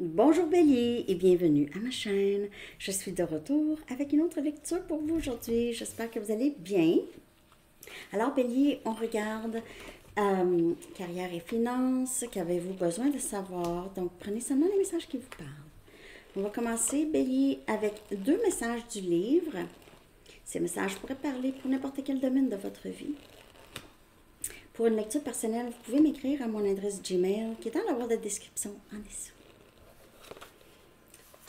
Bonjour Bélier et bienvenue à ma chaîne. Je suis de retour avec une autre lecture pour vous aujourd'hui. J'espère que vous allez bien. Alors Bélier, on regarde carrière et finances. Qu'avez-vous besoin de savoir? Donc prenez seulement les messages qui vous parlent. On va commencer Bélier avec deux messages du livre. Ces messages pourraient parler pour n'importe quel domaine de votre vie. Pour une lecture personnelle, vous pouvez m'écrire à mon adresse Gmail qui est dans la barre de description en dessous.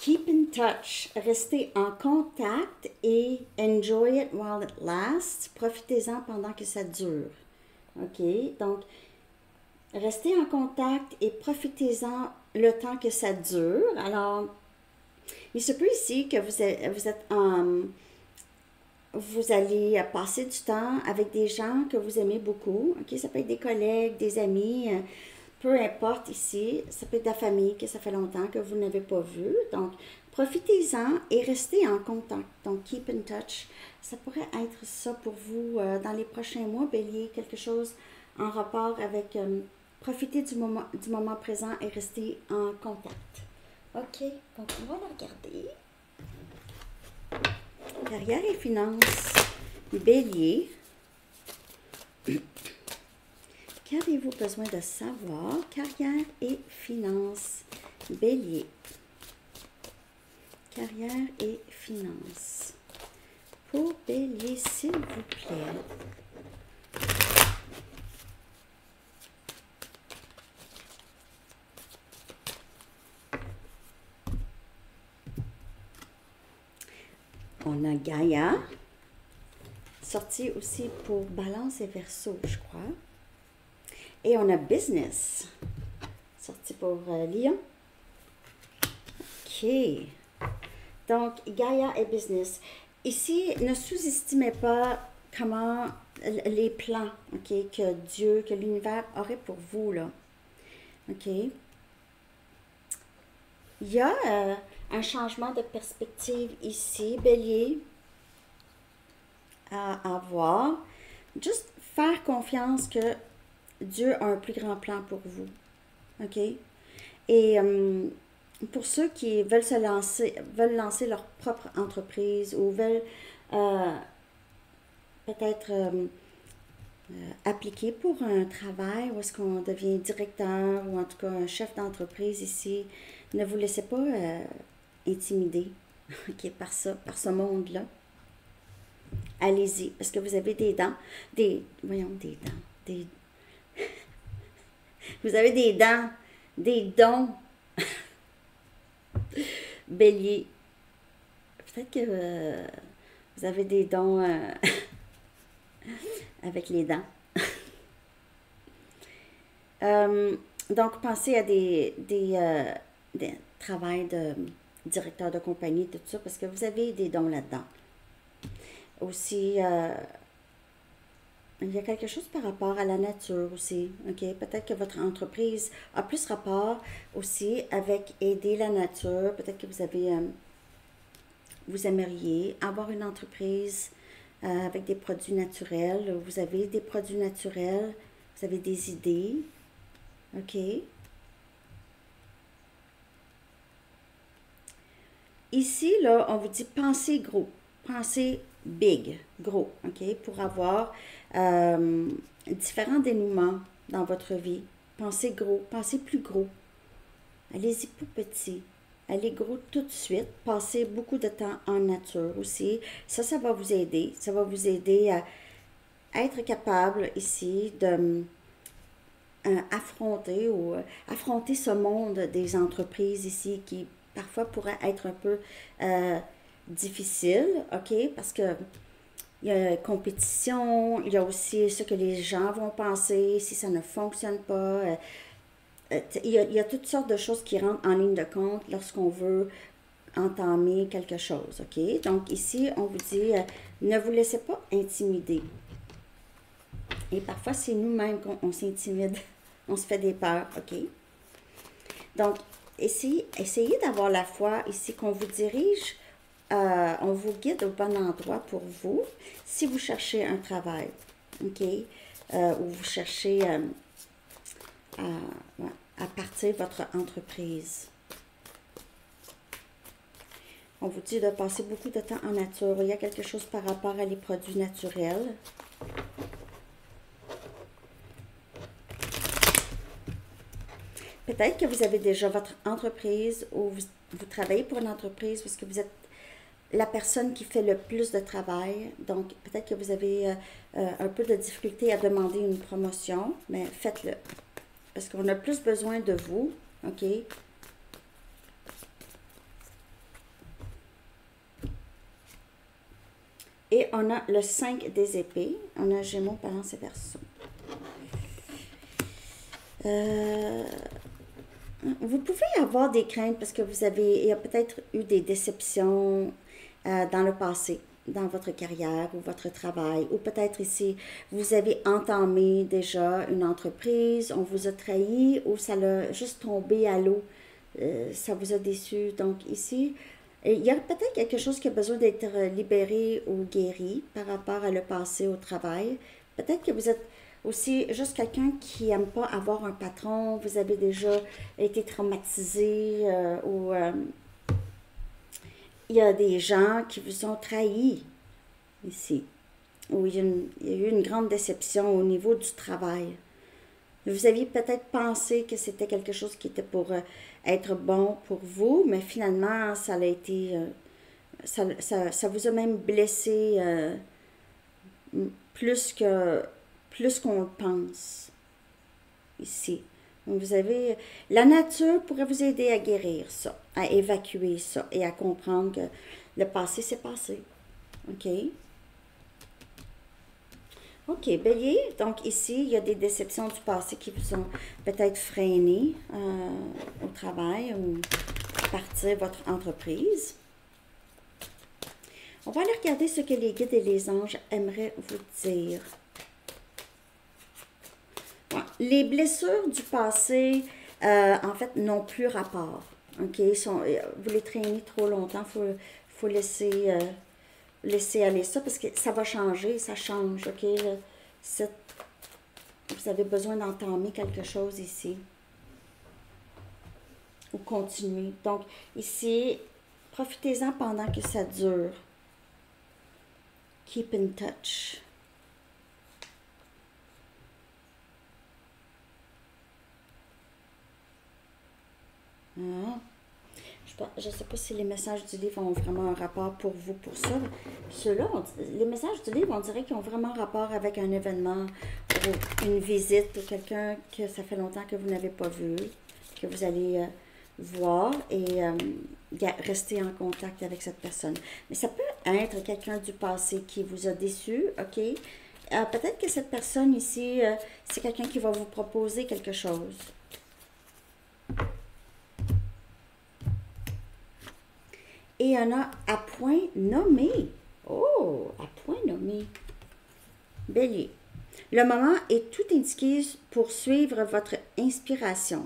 Keep in touch, restez en contact et enjoy it while it lasts. Profitez-en pendant que ça dure. OK? Donc, restez en contact et profitez-en le temps que ça dure. Alors, il se peut ici que vous allez passer du temps avec des gens que vous aimez beaucoup. OK? Ça peut être des collègues, des amis. Peu importe ici, ça peut être de la famille que ça fait longtemps que vous n'avez pas vu. Donc, profitez-en et restez en contact. Donc, keep in touch. Ça pourrait être ça pour vous dans les prochains mois, Bélier, quelque chose en rapport avec profiter du moment présent et rester en contact. OK, donc on va la regarder. Carrière et finances, Bélier. Qu'avez-vous besoin de savoir? Carrière et finances. Bélier. Carrière et finances. Pour Bélier, s'il vous plaît. On a Gaïa. Sorti aussi pour Balance et Verseau, je crois. Et on a Business, sorti pour Lion. OK. Donc, Gaïa et Business. Ici, ne sous-estimez pas comment les plans, OK, que Dieu, que l'univers aurait pour vous, là. OK. Il y a un changement de perspective ici, Bélier, à avoir. Juste faire confiance que Dieu a un plus grand plan pour vous. OK? Et pour ceux qui veulent lancer leur propre entreprise ou veulent peut-être appliquer pour un travail où est-ce qu'on devient directeur ou en tout cas un chef d'entreprise ici, ne vous laissez pas intimider OK, par ce monde-là. Allez-y, parce que vous avez des dents, des dents, vous avez des dents, des dons. Bélier. Peut-être que vous avez des dons avec les dents. Donc, pensez à des travails de directeur de compagnie, tout ça, parce que vous avez des dons là-dedans. Aussi, il y a quelque chose par rapport à la nature aussi, OK? Peut-être que votre entreprise a plus rapport aussi avec aider la nature. Peut-être que vous aimeriez avoir une entreprise avec des produits naturels. Vous avez des produits naturels, vous avez des idées, OK? Ici, là, on vous dit pensez gros, pensez big, gros, OK? Pour avoir différents dénouements dans votre vie. Pensez gros, pensez plus gros. Allez-y plus petit. Allez gros tout de suite. Passez beaucoup de temps en nature aussi. Ça va vous aider. Ça va vous aider à être capable ici de affronter ce monde des entreprises ici qui parfois pourrait être un peu difficile, OK? Parce que il y a compétition, il y a aussi ce que les gens vont penser si ça ne fonctionne pas. Il y a toutes sortes de choses qui rentrent en ligne de compte lorsqu'on veut entamer quelque chose, OK? Donc ici, on vous dit, ne vous laissez pas intimider. Et parfois, c'est nous-mêmes qu'on s'intimide, on se fait des peurs, OK? Donc, essayez d'avoir la foi ici qu'on vous dirige. On vous guide au bon endroit pour vous si vous cherchez un travail, OK? Ou vous cherchez à partir votre entreprise. On vous dit de passer beaucoup de temps en nature. Il y a quelque chose par rapport à les produits naturels. Peut-être que vous avez déjà votre entreprise ou vous travaillez pour une entreprise parce que vous êtes la personne qui fait le plus de travail. Donc, peut-être que vous avez un peu de difficulté à demander une promotion, mais faites-le. Parce qu'on a plus besoin de vous, OK? Et on a le 5 des épées. On a Gémeaux, Balance et Verseau. Vous pouvez avoir des craintes parce que il y a peut-être eu des déceptions dans le passé, dans votre carrière ou votre travail, ou peut-être ici, vous avez entamé déjà une entreprise, on vous a trahi ou ça l'a juste tombé à l'eau, ça vous a déçu. Donc ici, il y a peut-être quelque chose qui a besoin d'être libéré ou guéri par rapport à le passé au travail. Peut-être que vous êtes aussi juste quelqu'un qui n'aime pas avoir un patron, vous avez déjà été traumatisé ou il y a des gens qui vous ont trahi ici, où il y a eu une grande déception au niveau du travail. Vous aviez peut-être pensé que c'était quelque chose qui était pour être bon pour vous, mais finalement, ça a été, ça vous a même blessé plus qu'on le pense ici. Donc, vous avez, la nature pourrait vous aider à guérir ça, à évacuer ça et à comprendre que le passé, c'est passé. OK? OK, Bélier. Donc, ici, il y a des déceptions du passé qui vous ont peut-être freiné au travail ou partir votre entreprise. On va aller regarder ce que les guides et les anges aimeraient vous dire. Les blessures du passé, en fait, n'ont plus rapport. OK? Vous les traînez trop longtemps, il faut laisser aller ça parce que ça va changer, ça change. OK? Vous avez besoin d'entamer quelque chose ici. Ou continuer. Donc, ici, profitez-en pendant que ça dure. Keep in touch. Je ne sais pas si les messages du livre ont vraiment un rapport pour vous pour ça. Ceux-là, les messages du livre, on dirait qu'ils ont vraiment rapport avec un événement ou une visite ou quelqu'un que ça fait longtemps que vous n'avez pas vu, que vous allez voir et rester en contact avec cette personne. Mais ça peut être quelqu'un du passé qui vous a déçu, OK? Peut-être que cette personne ici, c'est quelqu'un qui va vous proposer quelque chose. Et il y en a à point nommé. Oh, à point nommé. Bélier. Le moment est tout indiqué pour suivre votre inspiration.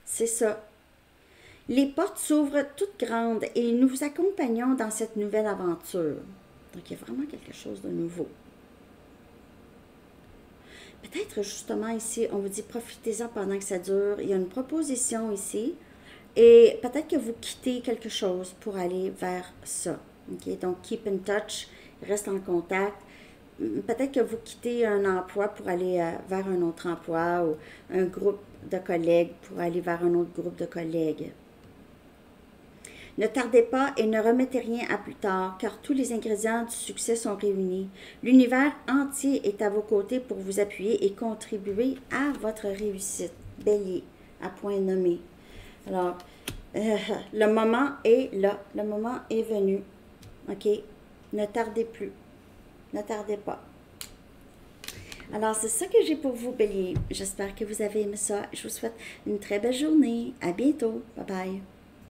C'est ça. Les portes s'ouvrent toutes grandes et nous vous accompagnons dans cette nouvelle aventure. Donc, il y a vraiment quelque chose de nouveau. Peut-être justement ici, on vous dit profitez-en pendant que ça dure. Il y a une proposition ici. Et peut-être que vous quittez quelque chose pour aller vers ça. Okay? Donc, keep in touch, reste en contact. Peut-être que vous quittez un emploi pour aller vers un autre emploi ou un groupe de collègues pour aller vers un autre groupe de collègues. Ne tardez pas et ne remettez rien à plus tard, car tous les ingrédients du succès sont réunis. L'univers entier est à vos côtés pour vous appuyer et contribuer à votre réussite. Bélier, à point nommé. Alors, le moment est là. Le moment est venu. OK? Ne tardez plus. Ne tardez pas. Alors, c'est ça que j'ai pour vous, Bélier. J'espère que vous avez aimé ça. Je vous souhaite une très belle journée. À bientôt. Bye bye.